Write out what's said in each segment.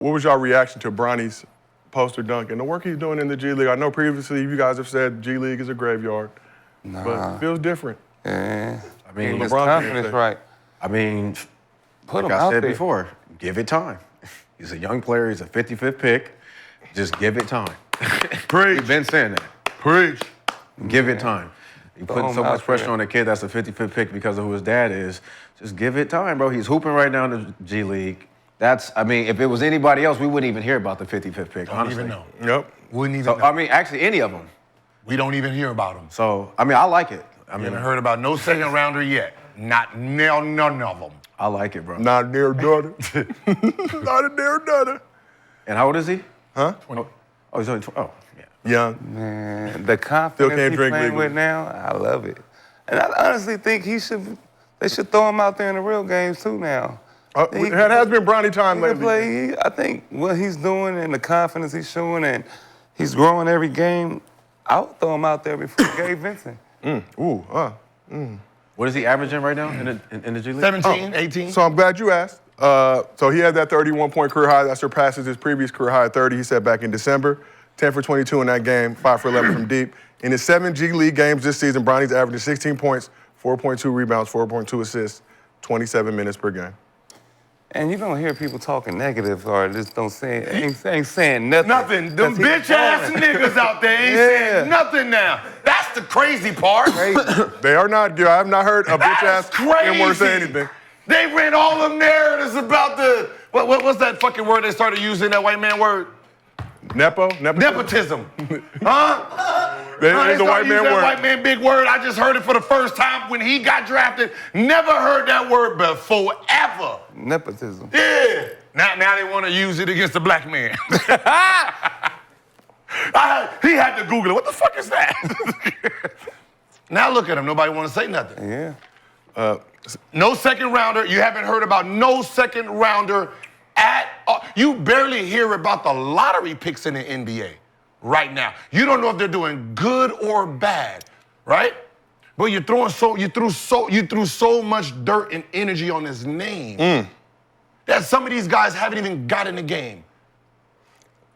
What was your reaction to Bronny's poster dunk and the work he's doing in the G League? I know previously you guys have said G League is a graveyard, but it feels different. Yeah. I mean, his confidence right. I mean, Put like him I out said there. before, give it time. He's a young player. He's a 55th pick. Just give it time. Preach. We've been saying that. Preach. Give it time. You Throw putting him so out much pressure there. on a kid that's a 55th pick because of who his dad is. Just give it time, bro. He's hooping right now in the G League. I mean, if it was anybody else, we wouldn't even hear about the 55th pick, Don't honestly. even know. Yep. Wouldn't even So, know. I mean, actually, any of them. We don't even hear about them. So, I mean, I like it. I I mean, haven't heard about no second rounder yet. None of them. I like it, bro. Not a near daughter. Not a near daughter. And how old is he? Huh? Oh, he's only 20. Oh, yeah. Young. Man, the confidence can't he's drink playing legally. with now, I love it. And I honestly think they should throw him out there in the real games too now. It has been Bronny time He can lately. play. I think what he's doing and the confidence he's showing and he's growing every game, I would throw him out there before Gabe Vincent. What is he averaging right now in the G League? 17, 18. So I'm glad you asked. So he had that 31-point career high that surpasses his previous career high of 30. He said back in December, 10 for 22 in that game, 5 for 11 from deep. In his 7 G League games this season, Bronny's averaging 16 points, 4.2 rebounds, 4.2 assists, 27 minutes per game. And you don't hear people talking negative or just don't say, ain't saying nothing. Nothing. Them 'Cause he's bitch ass balling. niggas out there ain't Yeah. saying nothing now. That's the crazy part. They are not. I have not heard a bitch ass That's N-word say crazy. anything. They ran all them narratives about the what's that fucking word they started using, that white man word? Nepotism. Huh? That is a white man that word. white man big word. I just heard it for the first time when he got drafted. Never heard that word before, ever. Nepotism. Yeah. Now they want to use it against the black man. He had to Google it. What the fuck is that? Now look at him. Nobody want to say nothing. Yeah. No second rounder. You haven't heard about no second rounder at all. You barely hear about the lottery picks in the NBA right now. You don't know if they're doing good or bad, right? But you threw so much dirt and energy on his name that some of these guys haven't even got in the game.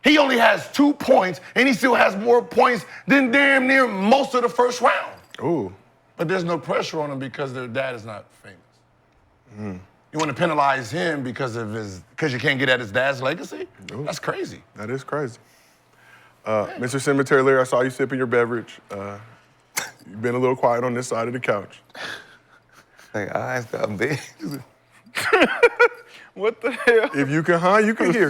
He only has 2 points, and he still has more points than damn near most of the first round. Ooh. But there's no pressure on him because their dad is not famous. You want to penalize him because you can't get at his dad's legacy? Ooh. That's crazy. That is crazy. Mr. Cemetery Larry, I saw you sipping your beverage. You've been a little quiet on this side of the couch. Like, eyes got big. What the hell? If you can, you can hear.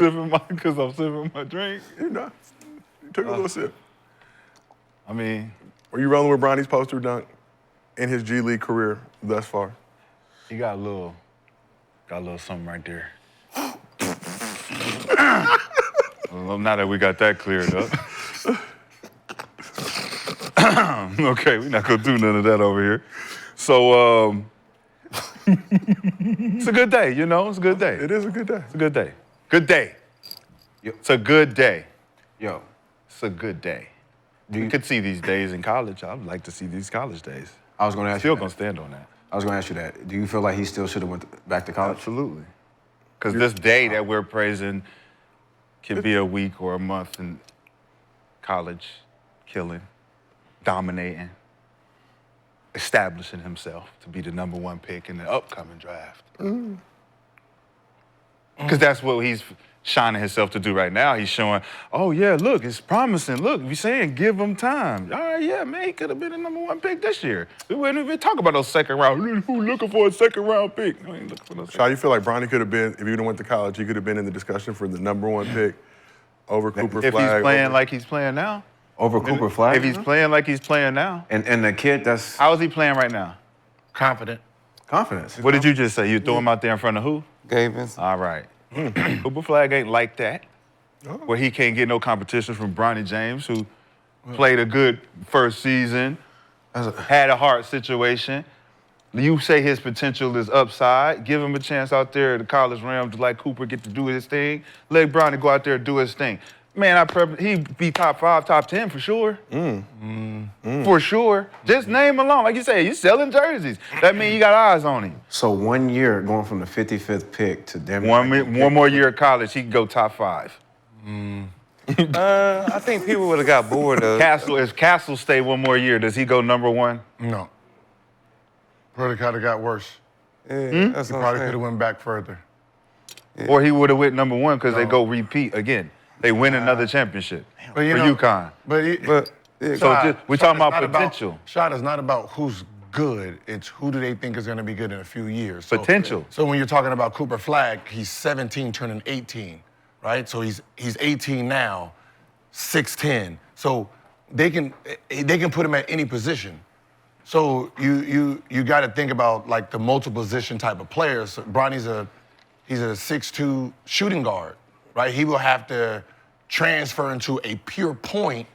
Because I'm sipping my drink. You know, you took a little sip. I mean, Are you rolling with Bronny's poster dunk in his G League career thus far? he got a little something right there. Well, now that we got that cleared up. Okay, we're not gonna do none of that over here. So, it's a good day, you know? It's a good day. It is a good day. It's a good day. Good day. It's a good day. Yo, It's a good day. You could see these days in college. I'd like to see these college days. I was going to ask Still you gonna that. stand on that. I was going to ask you that. Do you feel like he still should have went back to college? Absolutely. Because this day that we're praising can be a week or a month in college, killing, dominating, establishing himself to be the #1 pick in the upcoming draft. Because that's what he's shining himself to do right now. He's showing, oh yeah, look, it's promising. Look, we're saying give him time. All right, yeah, man, he could have been the #1 pick this year. We wouldn't even talk about those second round. Who looking for a second round pick? I ain't looking for no second. How you feel like Bronny could have been, if he would have went to college, he could have been in the discussion for the #1 pick over Cooper If Flag? he's playing like he's playing now. Over Cooper Flag? If he's playing like he's playing now. And the kid that's How is he playing right now? Confident. confidence. What did you just say? You throw him out there in front of who? Gabe Vincent. All right. Cooper Flag ain't like that. Where he can't get no competition from Bronny James, who played a good first season, had a hard situation. You say his potential is upside. Give him a chance out there at the college realm to like Cooper get to do his thing. Let Bronny go out there and do his thing. Man, he'd be top 5, top 10 for sure. For sure. Just name alone. Like you say, you selling jerseys. That means you got eyes on him. So 1 year going from the 55th pick to damn One more year of college, he could go top 5. I think people would have got bored of If Castle stay one more year, does he go number 1? No. Probably could have got worse. Yeah, that's He what I'm probably could saying. have went back further. Or he would have went number 1 because they go repeat again. They win another championship But for you know, UConn. But So we're talking about potential. Shot is not about who's good. It's who do they think is going to be good in a few years. So, Potential. So when you're talking about Cooper Flagg, he's 17 turning 18, right? So he's 18 now, 6'10". So they can put him at any position. So you got to think about like the multiple position type of players. So Bronny's he's a 6'2" shooting guard, right? He will have to transfer into a pure point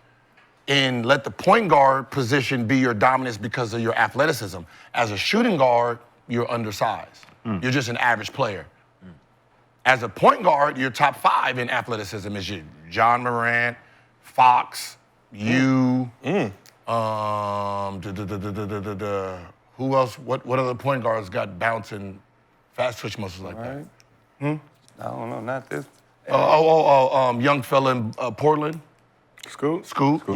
and let the point guard position be your dominance because of your athleticism. As a shooting guard, you're undersized. You're just an average player. As a point guard, you're top 5 in athleticism. Is your John Morant, Fox, you, who else? What other point guards got bouncing, fast twitch muscles like that? I don't know, not this. Young fella in Portland. Scoot? Scoop.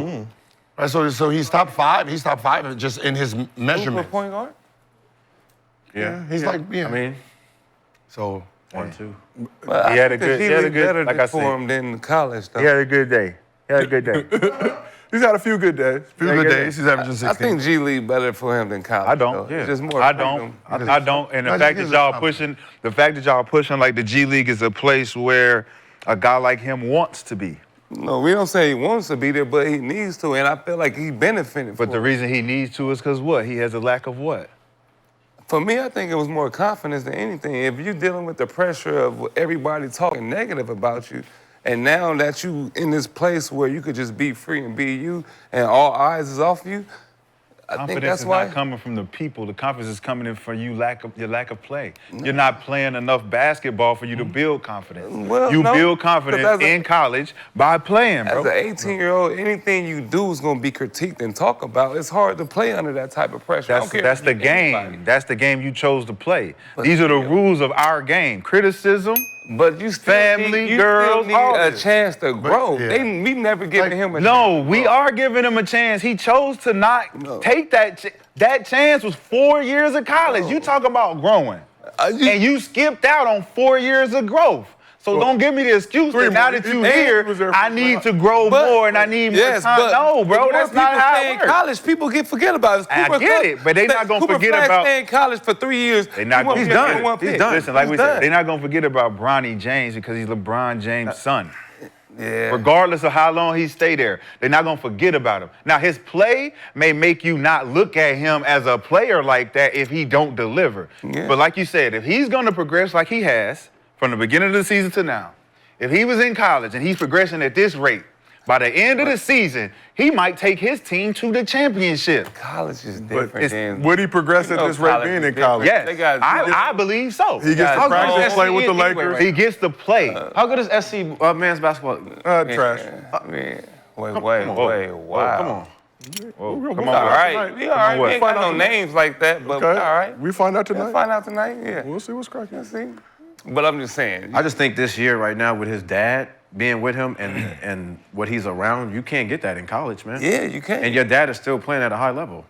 Right, so he's top 5. He's top 5 just in his Who's measurement. a point guard? Yeah. He's like, yeah. I mean, So 1, 2. Well, He had a I think good- he had a looked good- better like I for said. him than college, though. He had a good day. He's had a few good days. few good days. He's averaging 16. I think G League better for him than college. I don't. though. Yeah. It's just more I freedom. don't. I don't. And the No, fact just that gives us y'all pushing like the G League is a place where a guy like him wants to be. No, we don't say he wants to be there, but he needs to, and I feel like he benefited But the from it. reason he needs to is because what? He has a lack of what? For me, I think it was more confidence than anything. If you're dealing with the pressure of everybody talking negative about you, and now that you in this place where you could just be free and be you, and all eyes is off you, I think Confidence that's is why. not coming from the people. The confidence is coming in from your lack of play. You're not playing enough basketball for you to build confidence. Well, you no, build 'cause confidence as a- in college by playing, As bro. an 18-year-old, anything you do is going to be critiqued and talked about. It's hard to play under that type of pressure. I don't care That's if the you're game. anybody. That's the game you chose to play. These are the rules of our game. Criticism. But you still Family, need, you girls, still all need a this. chance to grow. yeah. We never given him a No, chance. we are giving him a chance. He chose to not take that. That chance was 4 years of college. You talk about growing, and you skipped out on 4 years of growth. So don't give me the excuse Three that now more. that you're He here, was there I for need five. to grow more and I need more time. No, bro, that's not how it works. College, people forget about it. I get it, but they not gonna forget Cooper Flag about- stay in college for 3 years. They not gonna He's forget done. about- He's done. Listen, like He's we done. said, they're not gonna forget about Bronny James because he's LeBron James' son. Yeah. Regardless of how long he stay there, they're not gonna forget about him. Now, his play may make you not look at him as a player like that if he don't deliver. Yeah. But like you said, if he's gonna progress like he has from the beginning of the season to now, if he was in college and he's progressing at this rate, by the end of the season, he might take his team to the championship. College is But different than... would he progress at know this rate college being is in college? different. Yes, They got- I believe so. He gets to How practice, good play is with the he anyway Lakers. right He gets to play. How good is SC men's basketball? Trash. I mean, wait, Come wow. Come on. Whoa, come All on. right, we all right. We what? ain't got no names like that, but Okay. we all right. We find out We'll tonight. find out tonight, yeah. We'll see what's cracking. We'll see. But I'm just saying. I just think this year right now with his dad being with him and what he's around, you can't get that in college, man. Yeah, you can. And your dad is still playing at a high level.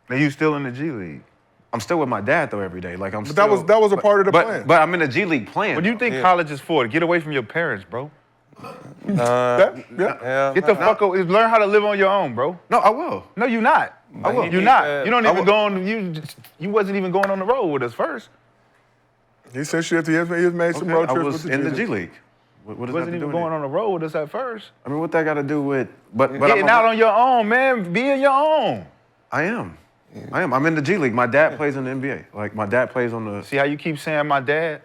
And you still in the G League. I'm still with my dad though every day. Like I'm. But that was a part of the plan. But I'm in the G League playing. What do you think college is for? To get away from your parents, bro. Yeah. Yeah, Get the fuck over. Learn how to live on your own, bro. No, I will. No, you're not. I will. You're not. You don't I even will. go on. You wasn't even going on the road with us first. He said shit. He has made some road I trips was with in the G G League. What does You that wasn't have to even do going with it? on the road with us at first. I mean, what that got to do with? But Getting I'm out on your own, man. Being your own. I am. I am. I'm in the G League. My dad plays in the NBA. Like my dad plays on the. See how you keep saying my dad?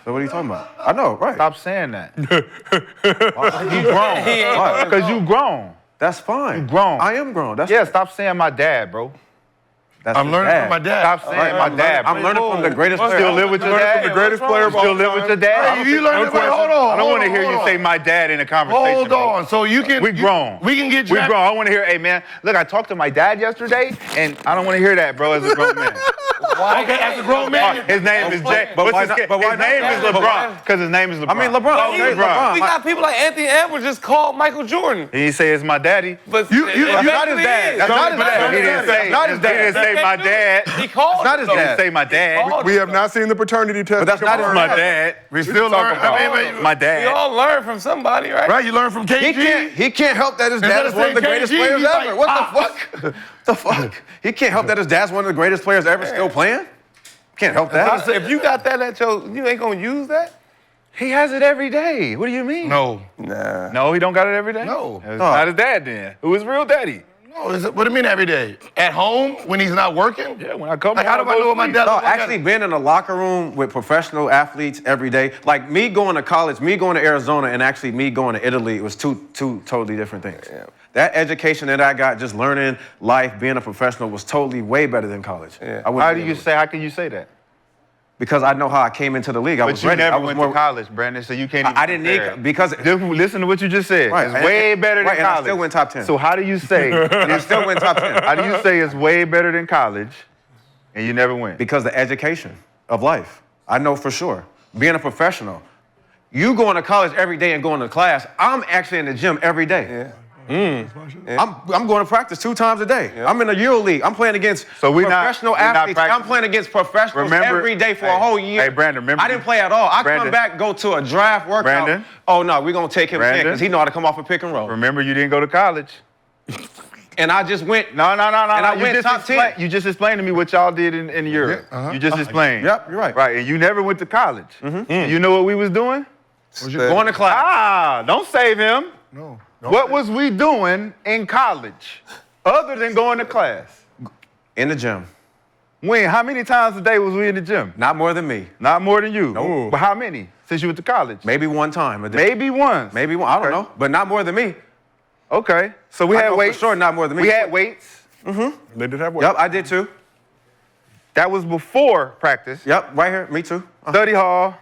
So what are you talking about? I know, right? Stop saying that. You grown. Why? Because you grown. That's fine. You grown. I am grown. That's Yeah, stop saying my dad, bro. That's I'm his learning dad. from my dad. Stop saying my dad. I'm learning from the greatest player. Still live with your dad? From the greatest player of all Still live with your dad? Hey, you learned about, hold on. I don't want to hear hold you on. say my dad in a conversation. Hold bro. on. So you can. We grown. We can get you. We grown. I want to hear, hey, man, look, I talked to my dad yesterday, and I don't want to hear that, bro, as a grown man. Okay, as a grown man. His name is Jay. But What's why his not- kid? but why His not- name is but why- LeBron. Because his name is LeBron. I mean, LeBron. Oh, Okay, LeBron. We got people like Anthony Edwards just called Michael Jordan. He didn't say it's my daddy. But You- it that's not his eventually dad. is. That's not his dad. He didn't say, not his dad. He didn't say my dad. He called not his him, He though. didn't say my dad. We have not seen the paternity test. But that's not his My dad. dad. We still talking learn. about my We dad. all learn from somebody, right? Right, you learn from KG. He can't help that his Instead dad of is one of the saying greatest KG, players he's ever. like, What Pops. the fuck? The fuck? He can't help that his dad's one of the greatest players ever still playing? Can't help that. If you got that at your, you ain't gonna use that? He has it every day. What do you mean? No. Nah. No, he don't got it every day? No. It's not his dad then. Who is real daddy? No, what do you mean every day? At home when he's not working? Yeah, when I come Like, how do I know what my dad No, looks like? actually being in a locker room with professional athletes every day, like me going to college, me going to Arizona, and actually me going to Italy, it was two totally different things. Yeah. That education that I got, just learning life, being a professional, was totally way better than college. Yeah. I wouldn't How be do able you to- say? How can you say that? Because I know how I came into the league. I But was you ready. never I was went more, to college, Brandon, so you can't. I didn't need because Just listen to what you just said. Right, It's way better than right, and I college. still went top 10. So how do you say? I still went top 10. How do you say it's way better than college, and you never went? Because the education of life. I know for sure. Being a professional. You going to college every day and going to class. I'm actually in the gym every day. Yeah. I'm going to practice 2 times a day. I'm in a Euro League. I'm playing against So we're not- professional we're not athletes. I'm practicing. playing against professionals Remember- every day for a hey, whole year. hey, Brandon, remember- I didn't play at all. I Brandon. come back, go to a draft workout. Brandon. Oh no, we're gonna take him in Brandon. because he know how to come off a pick and roll. Remember, you didn't go to college. And I just went. No. And I You went just top 10. You just explained to me what y'all did in Europe. You just explained. Yep, you're right. Right, and you never went to college. You know what we was doing? Going to class. Ah, don't save him. No. What was we doing in college other than going to class? In the gym. When? How many times a day was we in the gym? Not more than me. Not more than you. No. But how many since you went to college? Maybe one time a day. Maybe once. Maybe one. I don't Okay. know. But not more than me. Okay. So we I had know for weights. sure not more than me. We had weights. They did have weight. Yep, I did too. That was before practice. Yep, right here. Me too. Study hall,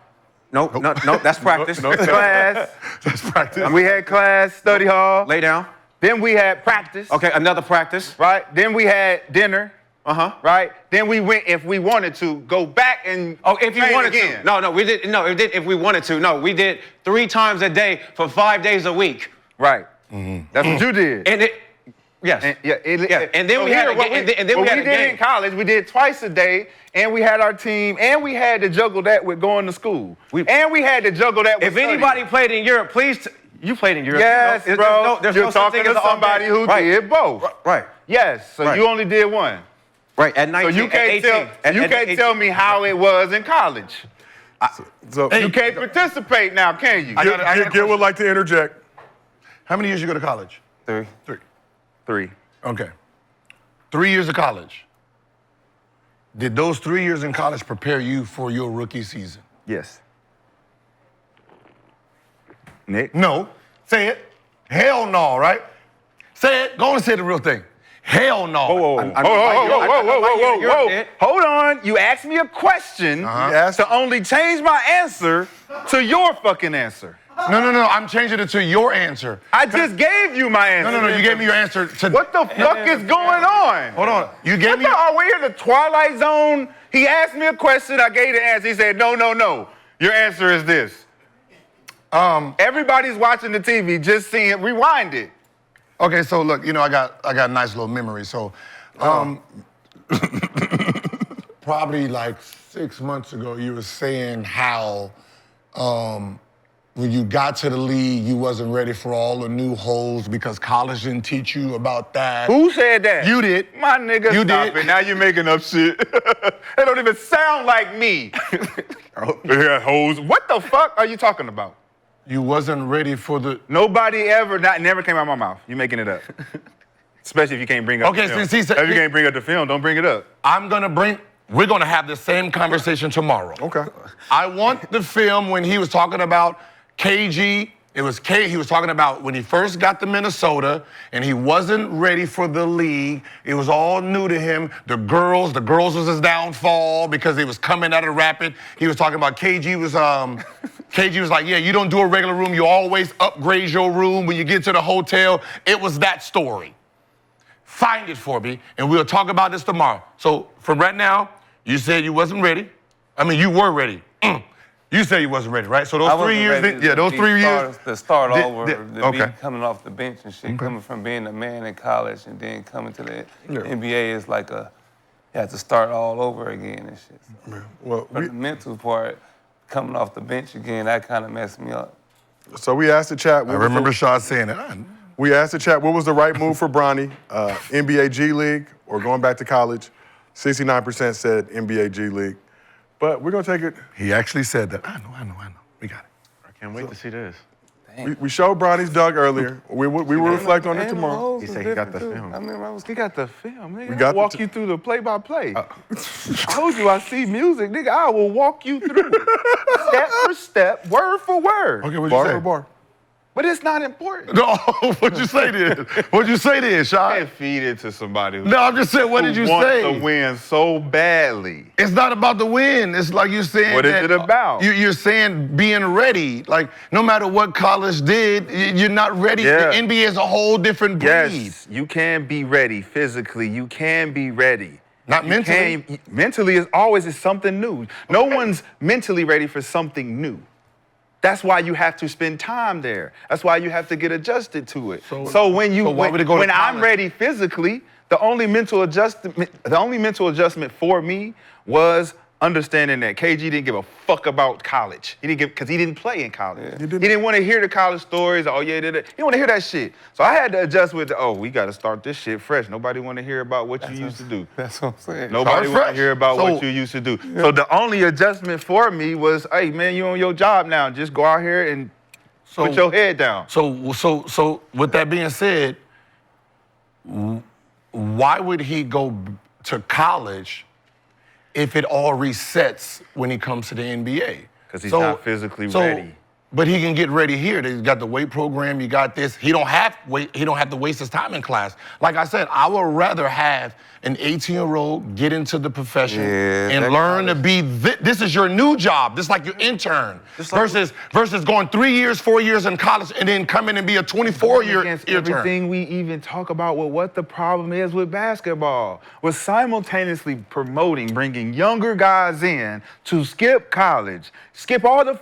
Nope, no, that's practice. class. That's practice. We had class, study hall. Lay down. Then we had practice. Okay, another practice. Right. Then we had dinner. Uh-huh. Right. Then we went, if we wanted to, go back and Oh, if you train wanted again. to. No, we did. No, it did if we wanted to. No, we did 3 times a day for 5 days a week. Right. That's what you did. And it, yes. And, yeah, And then we had a what ga- and then what we had we a did game. in college, we did twice a day, and we had our team, and we had to juggle that with going to school. And we had to juggle that with If anybody played in Europe, please. You played in Europe. Yes, You know, bro. there's You're no such talking thing to as an off somebody day. who Right. did both. Right. Yes. So Right. you only did one. Right. At So 19, you at can't 18. tell tell me how it was in college. So You can't participate now, can you? I got a Gil would like to interject. How many years you go to college? 3. 3. Okay. 3 years of college. Did those 3 years in college prepare you for your rookie season? Yes. Nick? No. Say it. Hell no, right? Say it. Go on and say the real thing. Hell no. Whoa. Hold on. You asked me a question to only change my answer to your fucking answer. No. I'm changing it to your answer. I just gave you my answer. No. You gave me your answer to. What the fuck is going on? Hold on. You gave me. Are we in the Twilight Zone? He asked me a question. I gave the answer. He said, no. Your answer is this. Everybody's watching the TV. Just seeing it. Rewind it. Okay, so look, I got a nice little memory. So, probably like 6 months ago, you were saying how when you got to the league, you wasn't ready for all the new holes because college didn't teach you about that. Who said that? You did. My nigga, You stop did. it. Now you're making up shit. It don't even sound like me. Yeah, hoes. What the fuck are you talking about? You wasn't ready for the. Nobody ever, never came out of my mouth. You making it up. Especially if you can't bring up Okay, the film. see, If you can't bring up the film, don't bring it up. We're gonna have the same conversation tomorrow. Okay. I want the film when he was talking about KG It was he was talking about when he first got to Minnesota and he wasn't ready for the league. It was all new to him. The girls was his downfall because he was coming out of Rapid. He was talking about KG was like, yeah, you don't do a regular room. You always upgrade your room when you get to the hotel. It was that story. Find it for me, and we'll talk about this tomorrow. So from right now, you said you wasn't ready. I mean, you were ready. You said you wasn't ready, right? So those 3 years, those 3 years. To start over, to okay. be coming off the bench and shit, coming from being a man in college and then coming to the NBA is like you have to start all over again and shit. So, Well, the mental part, coming off the bench again, that kind of messed me up. So we asked the chat. I remember Shaw saying it. We asked the chat, what was the right move for Bronny? NBA G League or going back to college? 69% said NBA G League. But we're going to take it. He actually said that. I know. We got it. I can't wait to see this. We showed Bronny's dug earlier. We will reflect on it tomorrow. He said he got the film. He got the film, nigga. We got I'll walk the you through the play-by-play. I told you I see music, nigga. I will walk you through it. Step for step, word for word. Okay, what'd you Bar say? for bar. But it's not important. No, what'd you say then? What'd you say then, I Shaw? can't feed it to somebody who, No, I'm just saying, what did you wants say? to win so badly. It's not about the win. It's like you're saying. What is that, it about? You're saying being ready. Like, no matter what college did, you're not ready. Yeah. The NBA is a whole different breed. Yes, you can be ready physically. You can be ready. Not You mentally? can- mentally is always something new. No one's mentally ready for something new. That's why you have to spend time there. That's why you have to get adjusted to it. So when why would it go to when I'm college? ready physically, the only mental adjustment for me was understanding that KG didn't give a fuck about college. Because he didn't play in college. He didn't want to hear the college stories. Oh yeah, he didn't want to hear that shit. So I had to adjust with we got to start this shit fresh. Nobody want to hear about what you used to do. That's what I'm saying. Nobody want to fresh. hear about So- what you used to do. So the only adjustment for me was, hey man, you on your job now. Just go out here and put your head down. So with that being said, why would he go to college if it all resets when he comes to the NBA? Because he's not physically ready. But he can get ready here. He's got the weight program. You got this. He don't have to waste his time in class. Like I said, I would rather have an 18-year-old get into the profession and learn to be. This is your new job. This is like your intern. Versus going 3 years, 4 years in college and then come in and be a 24-year Against intern. everything we even talk about with what the problem is with basketball. We're simultaneously promoting bringing younger guys in to skip college, skip all the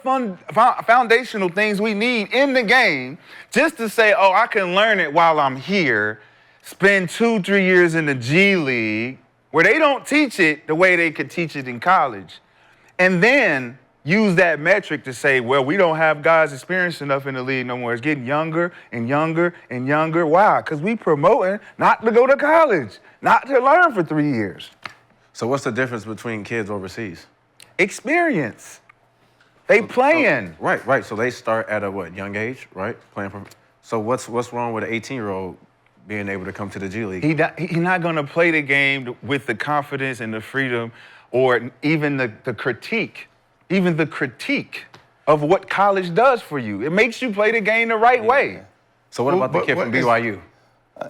foundational things we need in the game just to say, I can learn it while I'm here, spend 2-3 years in the G League where they don't teach it the way they could teach it in college, and then use that metric to say, well, we don't have guys experienced enough in the league no more. It's getting younger and younger and younger. Why? Because we promoting not to go to college, not to learn for 3 years. So what's the difference between kids overseas? Experience. They playing. Right. So they start at a young age, right? Playing for. So what's wrong with an 18-year-old being able to come to the G League? He's not going to play the game with the confidence and the freedom, or even the critique, of what college does for you. It makes you play the game the right way. So what about the kid from BYU?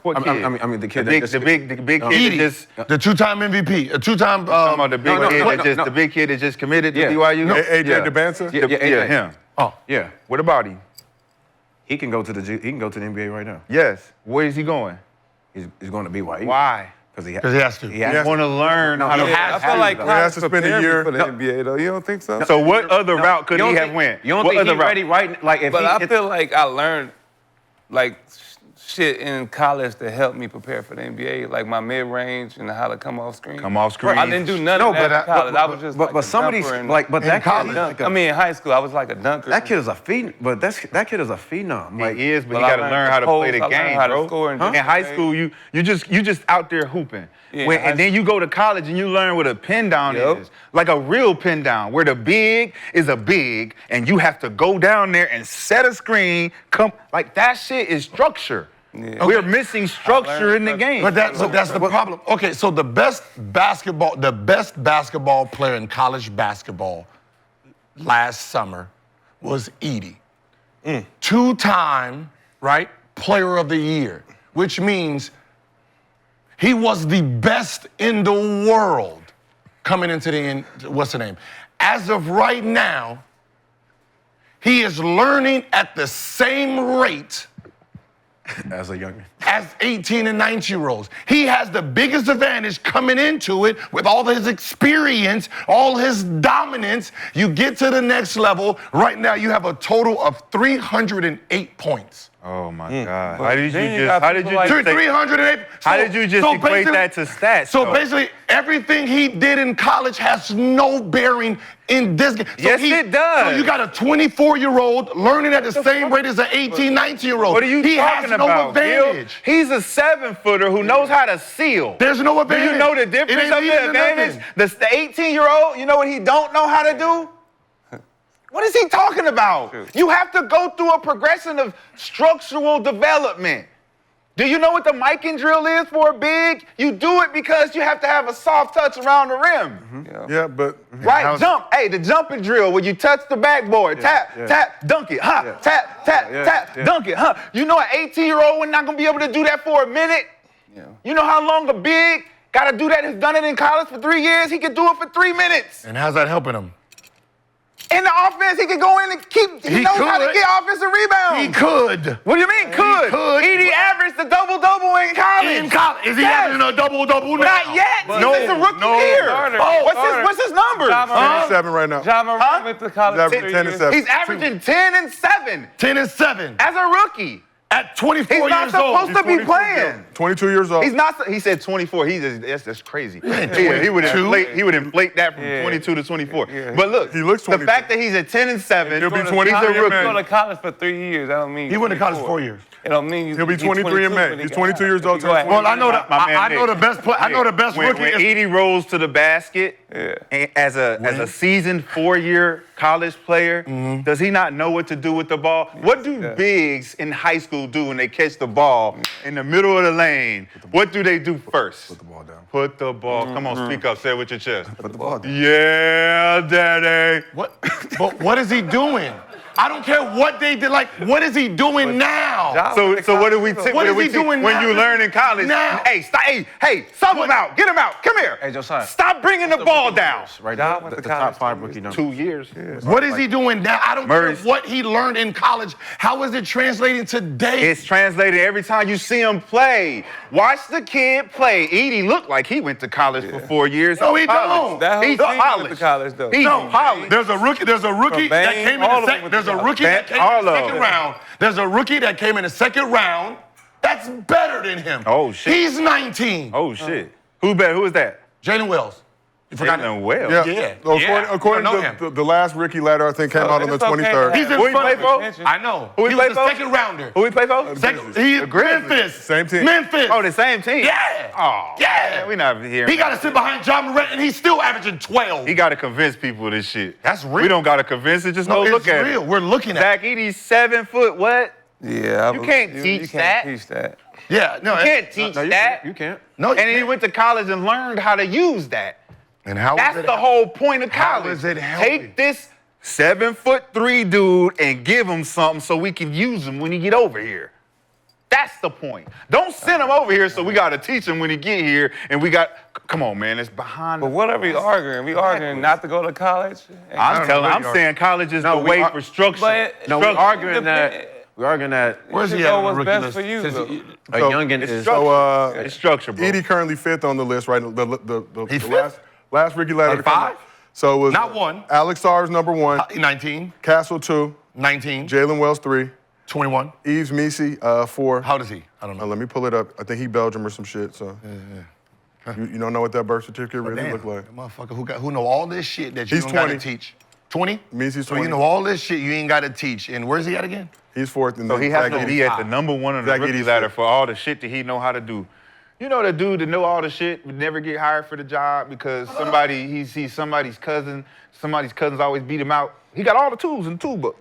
What kid? I mean the kid the big kid that just. The two-time MVP, a two-time. Talking about the big kid the big kid that just committed to BYU. AJ DeBanza? Yeah, him. Oh, yeah. What about him? He can go to the NBA right now. Yes. Where is he going? He's going to BYU. Why? Because he has to. He has want to learn how to. I feel like He has to spend a year. for the NBA though. You don't think so? So what other route could he have went? You don't What think other he's route? ready right? Like if But he, I feel like I learned like shit in college to help me prepare for the NBA, like my mid-range and how to come off screen. Come off screen. I didn't do none of that in college. I was just but like some of these that that I mean, in high school, I was like a dunker. that kid is a phenom. But that kid is a phenom. Like He is, but Well, he I got to learned learn how to to play the post, I learned game, how to bro. score and In just high play. school, you just out there hooping. Yeah, And then you go to college and you learn what a pin down Yep. is, like a real pin down, where the big is a big, and you have to go down there and set a screen. Like that shit is structure. Yeah. We're missing structure in the game. But that's the problem. Okay, so the best basketball player in college basketball last summer was Edie. 2 two-time, right, player of the year, which means he was the best in the world coming into the end. What's the name? As of right now, he is learning at the same rate As a youngin. as 18 and 19-year-olds. He has the biggest advantage coming into it with all his experience, all his dominance. You get to the next level. Right now, you have a total of 308 points. Oh my God! How did you Then you just? got How did people you like- just? 308. How did you just equate basically- that to stats? So though? basically, everything he did in college has no bearing in this game. So Yes, it does. So you got a 24-year-old learning at the same rate as an 18, 19-year-old. What are you he talking has no about, Gil? advantage. He's a 7-footer who knows how to seal. There's no Do advantage. you know the It difference ain't of leading the to advantage? nothing. The 18-year-old, you know what he don't know how to do? What is he talking about? You have to go through a progression of structural development. Do you know what the miking drill is for a big? You do it because you have to have a soft touch around the rim. Yeah, but Right? How's- Jump. Hey, the jumping drill where you touch the backboard. Tap, tap, dunk it. Huh? Tap, tap, tap, dunk it. Huh? You know an 18-year-old is not going to be able to do that for a minute? You know how long a big got to do that? Has done it in college for 3 years? He could do it for 3 minutes. And how's that helping him? In the offense, he can go in and he knows how to could. get offensive rebounds. He could. What do you mean could? could. Edie averaged a double-double in college. In college. Is he Yes. having a double-double now? Not yet. No, He's a rookie no. year. Carter, Oh, Carter. what's his numbers? John Morant. 7 right now. John Morant Huh? went to college. He's averaging 3 10 and years. 7. He's averaging 10 and 7 10 and 7. as a rookie. At 24 He's not years old. supposed to be playing. 22 years old. He's not. He said 24. That's crazy. He would 22? inflate that from Yeah. 22 to 24. Yeah. But look, He looks the 22. fact that he's at 10 and 7, He'll be Going to 23 college- in May. Going to college for 3 years. I don't mean He went to college 24. 4 years. It don't mean you. He'll be he's 23 in 22 May. when he He's got 22 out. years old, He go turns ahead. Well, I know My man I know Nick. the best play. I know the best when rookie. is- Edie rolls to the basket and as a seasoned 4-year college player, does he not know what to do with the ball? What do bigs in high school do when they catch the ball in the middle of the lane? What do they do first? Put the ball down. Put the ball. Come on, speak up. Say it with your chest. Put the ball down. Yeah, daddy. What? But what is he doing? I don't care what they did. Like, what is he doing now? So what do we What is he doing when now? you learn in college? Now. Hey, stop. Hey, sub him out. Get him out. Come here. Hey, Josiah. Stop bringing the ball down. Right John now, went the to top college 5 2 rookie numbers. 2 years. What is he doing now? I don't Murray's- care what he learned in college. How is it translating today? It's translated every time you see him play. Watch the kid play. Edie looked like he went to college for 4 years. No, he Polished. don't. That whole He's team went to polished. college, though. He's No, polished. There's a rookie From that Bane, came in all the of them second. went There's to a college. rookie that came in the Arlo. second round. There's a rookie that came in the second round. That's better than him. Oh, shit. He's 19. Oh shit. Who bet? Who is that? Jalen Wells. You forgot Jalen him. Wells. Yeah. Yeah. According I know to him. the last Ricky ladder, I think, came out on the it's okay. 23rd. He's in Who he front play of for? me. I know. Who he he play was the for? second rounder. Who he play for? Second, he Grizzlies. Memphis. Same team. Memphis. Oh, the same team. Yeah. Oh, Yeah. man, we not here. He got to sit behind John Morant, and he's still averaging 12. He got to convince people of this shit. That's real. We don't got to convince it. Just No, go it's look at real. it. We're looking at Zach Edie's 7 foot. What? Yeah, You can't teach that. Teach that. it. Yeah, no. You can't teach No, you that. can't. You can't. No, And then he went to college and learned how to use that. And how That's is it the whole point of How college. is it helping? Take this 7'3" dude and give him something so we can use him when he get over here. That's the point. Don't send him over here so we got to teach him when he get here and we got, come on, man, it's behind But the what are we arguing? We arguing not to go to college? I'm saying college is the we way are- for structure. But- No, we're Structure. arguing that. We're arguing that Where's You he know at on what's the best rookie for you, list? though. a youngin is. So It's structure, bro. Edie currently 5th on the list, right? The He the fifth? last Ricky ladder. to come 5? out. So it was Not one. Alex Sarr's number 1, 19, Castle 2, 19, Jalen Wells 3, 21. Yves Misi 4. How old is he? I don't know. Let me pull it up. I think he Belgium or some shit. So you don't know what that birth certificate really Damn, look like? that motherfucker who know all this shit that you He's don't got to 20. teach. 20? Misi's So 20. you know all this shit you ain't got to teach. And where's he at again? He's 4th. And So then he has Zach to Edey. be at the number 1 on the Zach rookie Edey's ladder fifth. for all the shit that he know how to do. You know the dude that know all the shit would never get hired for the job because he sees somebody's cousin's always beat him out. He got all the tools in the tool book.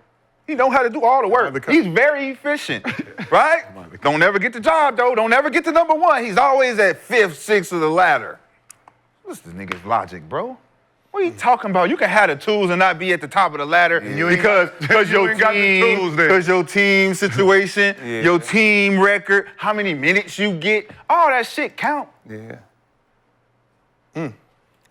He know how to do all the work. He's very efficient, right? Don't ever get the job though. Don't ever get to number 1. He's always at 5th, 6th of the ladder. What's the nigga's logic, bro? What are you talking about? You can have the tools and not be at the top of the ladder You ain't because you ain't got the tools then. because your team situation, Yeah. your team record, how many minutes you get, all that shit count. Yeah.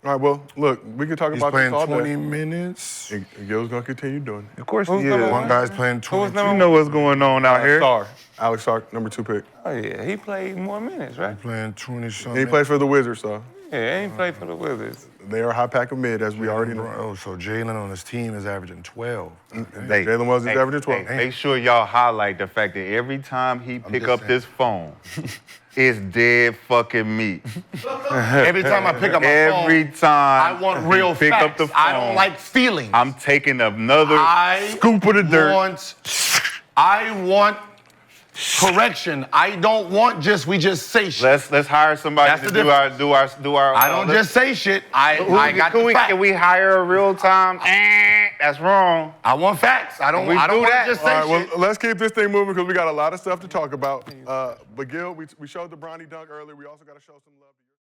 All right, well, look, we can talk He's about playing this all 20 day. minutes. And Gil's gonna continue doing it. Of course Who's he number is. one? One guy's playing Who was 22. number You know what's going on out here. Starr, Alex Starr, number 2 pick. Oh, yeah. He played more minutes, right? Playing 20 And something. he plays for the Wizards, so Yeah, he played for the Wizards. they are a high pack of mid, as we already know. Oh, so Jalen on his team is averaging 12. Hey, Jalen was hey, averaging 12. hey, make sure y'all highlight the fact that every time he pick just up saying. this phone, it's dead fucking meat. Every time I pick up my Every phone, time I want he real pick facts. up the phone, I don't like feelings. I'm taking another I scoop of the dirt. I want correction. I don't want we just say shit. Let's hire somebody That's to the do our. I don't just say shit. I got the facts. Can we hire a real time? That's wrong. I want facts. I don't We want do to that. just All say right, well, shit. let's keep this thing moving because we got a lot of stuff to talk about. But Gil, we showed the Bronny dunk earlier. We also got to show some love to you.